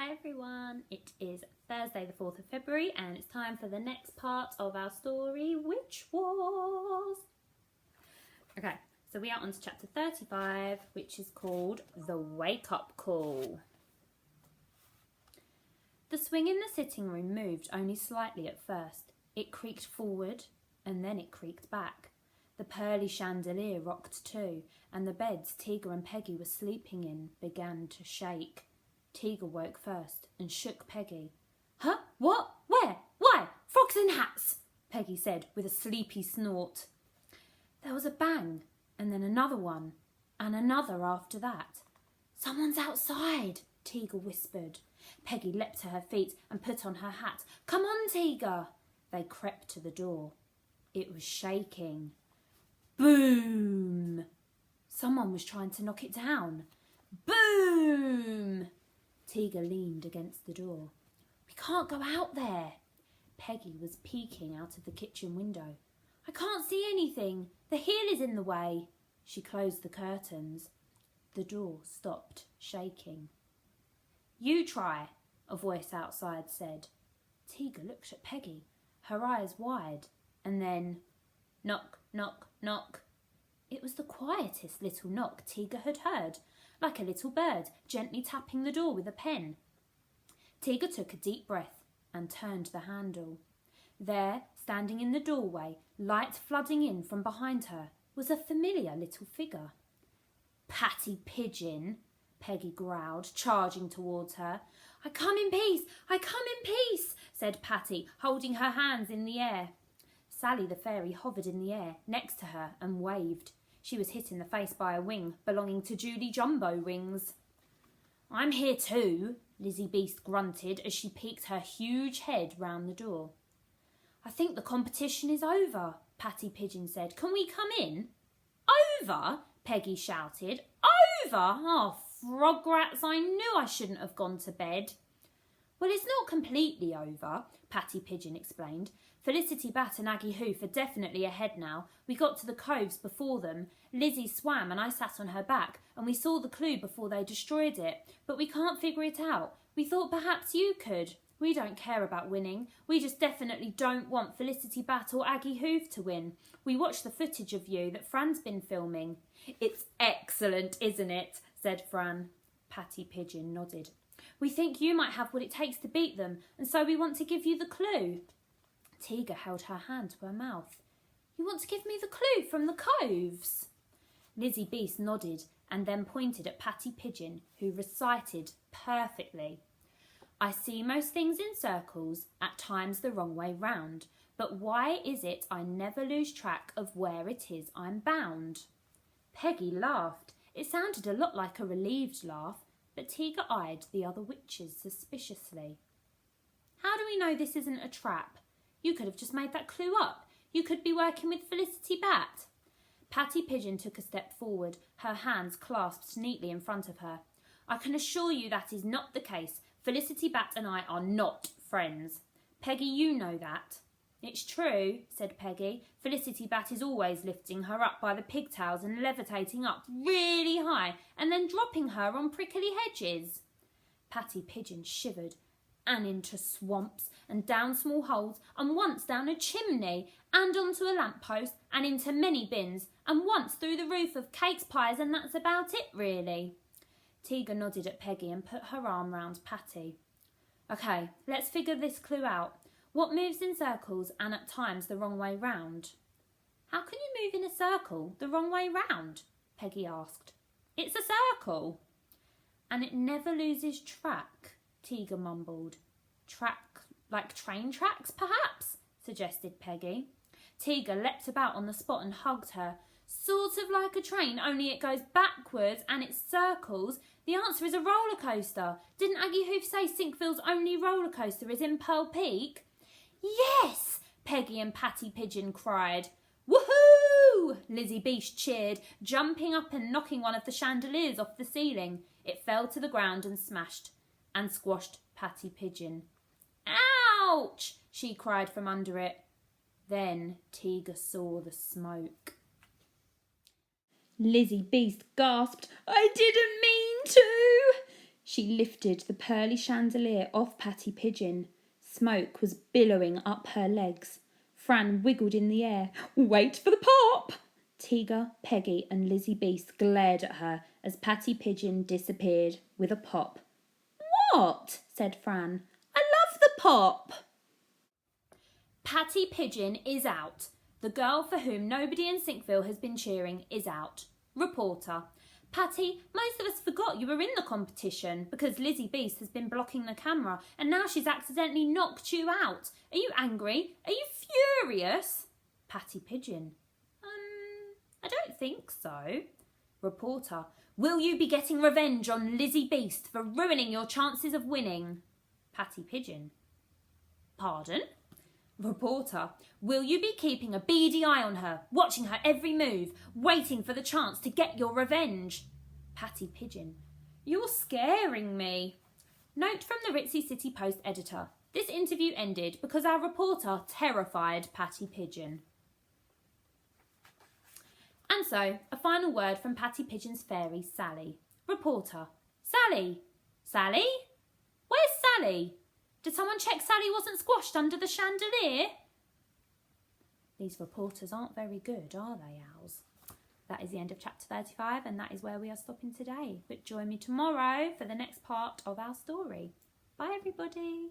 Hi everyone, it is Thursday the 4th of February and it's time for the next part of our story, Witch Wars. Okay, so we are on to chapter 35, which is called The Wake Up Call. The swing in the sitting room moved only slightly at first. It creaked forward and then it creaked back. The pearly chandelier rocked too, and the beds Tiger and Peggy were sleeping in began to shake. Tiger woke first and shook Peggy. Huh? What? Where? Why? Frogs and hats, Peggy said with a sleepy snort. There was a bang, and then another one, and another after that. Someone's outside, Tiger whispered. Peggy leapt to her feet and put on her hat. Come on, Tiger. They crept to the door. It was shaking. Boom! Someone was trying to knock it down. Boom! Tiger leaned against the door. We can't go out there. Peggy was peeking out of the kitchen window. I can't see anything. The heel is in the way. She closed the curtains. The door stopped shaking. You try, a voice outside said. Tiger looked at Peggy, her eyes wide, and then knock, knock, knock. It was the quietest little knock Tiger had heard, like a little bird gently tapping the door with a pen. Tiger took a deep breath and turned the handle. There, standing in the doorway, light flooding in from behind her, was a familiar little figure. Patty Pigeon, Peggy growled, charging towards her. I come in peace, I come in peace, said Patty, holding her hands in the air. Sally the fairy hovered in the air next to her and waved. She was hit in the face by a wing belonging to Julie Jumbo Wings. I'm here too, Lizzie Beast grunted as she peeked her huge head round the door. I think the competition is over, Patty Pigeon said. Can we come in? Over? Peggy shouted. Over? Oh, frog rats, I knew I shouldn't have gone to bed. Well, it's not completely over, Patty Pigeon explained. Felicity Bat and Aggie Hoof are definitely ahead now. We got to the coves before them. Lizzie swam and I sat on her back, and we saw the clue before they destroyed it. But we can't figure it out. We thought perhaps you could. We don't care about winning. We just definitely don't want Felicity Bat or Aggie Hoof to win. We watched the footage of you that Fran's been filming. It's excellent, isn't it? Said Fran. Patty Pigeon nodded. We think you might have what it takes to beat them, and so we want to give you the clue. Tiger held her hand to her mouth. You want to give me the clue from the coves? Lizzie Beast nodded and then pointed at Patty Pigeon, who recited perfectly. I see most things in circles, at times the wrong way round, but why is it I never lose track of where it is I'm bound? Peggy laughed. It sounded a lot like a relieved laugh, but Tiger eyed the other witches suspiciously. How do we know this isn't a trap? You could have just made that clue up. You could be working with Felicity Bat. Patty Pigeon took a step forward, her hands clasped neatly in front of her. I can assure you that is not the case. Felicity Bat and I are not friends. Peggy, you know that. It's true, said Peggy. Felicity Bat is always lifting her up by the pigtails and levitating up really high and then dropping her on prickly hedges. Patty Pigeon shivered, and into swamps and down small holes and once down a chimney and onto a lamppost and into many bins and once through the roof of cakes, pies, and that's about it really. Tiger nodded at Peggy and put her arm round Patty. OK, let's figure this clue out. What moves in circles and at times the wrong way round? How can you move in a circle the wrong way round? Peggy asked. It's a circle. And it never loses track, Tiger mumbled. Track, like train tracks, perhaps? Suggested Peggy. Tiger leapt about on the spot and hugged her. Sort of like a train, only it goes backwards and it circles. The answer is a roller coaster. Didn't Aggie Hoof say Sinkville's only roller coaster is in Pearl Peak? Yes! Peggy and Patty Pigeon cried. Woohoo! Lizzie Beast cheered, jumping up and knocking one of the chandeliers off the ceiling. It fell to the ground and smashed and squashed Patty Pigeon. Ouch! She cried from under it. Then Tiger saw the smoke. Lizzie Beast gasped. I didn't mean to! She lifted the pearly chandelier off Patty Pigeon. Smoke was billowing up her legs. Fran wiggled in the air. Wait for the pop! Tiger, Peggy and Lizzie Beast glared at her as Patty Pigeon disappeared with a pop. What? Said Fran. I love the pop! Patty Pigeon is out. The girl for whom nobody in Sinkville has been cheering is out. Reporter. Patty, most of us forgot you were in the competition because Lizzie Beast has been blocking the camera and now she's accidentally knocked you out. Are you angry? Are you furious? Patty Pigeon. I don't think so. Reporter. Will you be getting revenge on Lizzie Beast for ruining your chances of winning? Patty Pigeon. Pardon? Reporter. Will you be keeping a beady eye on her, watching her every move, waiting for the chance to get your revenge? Patty Pigeon. You're scaring me. Note from the Ritzy City Post editor. This interview ended because our reporter terrified Patty Pigeon. And so, a final word from Patty Pigeon's fairy, Sally. Reporter. Sally? Sally? Where's Sally? Did someone check Sally wasn't squashed under the chandelier? These reporters aren't very good, are they, owls? That is the end of chapter 35, and that is where we are stopping today. But join me tomorrow for the next part of our story. Bye, everybody.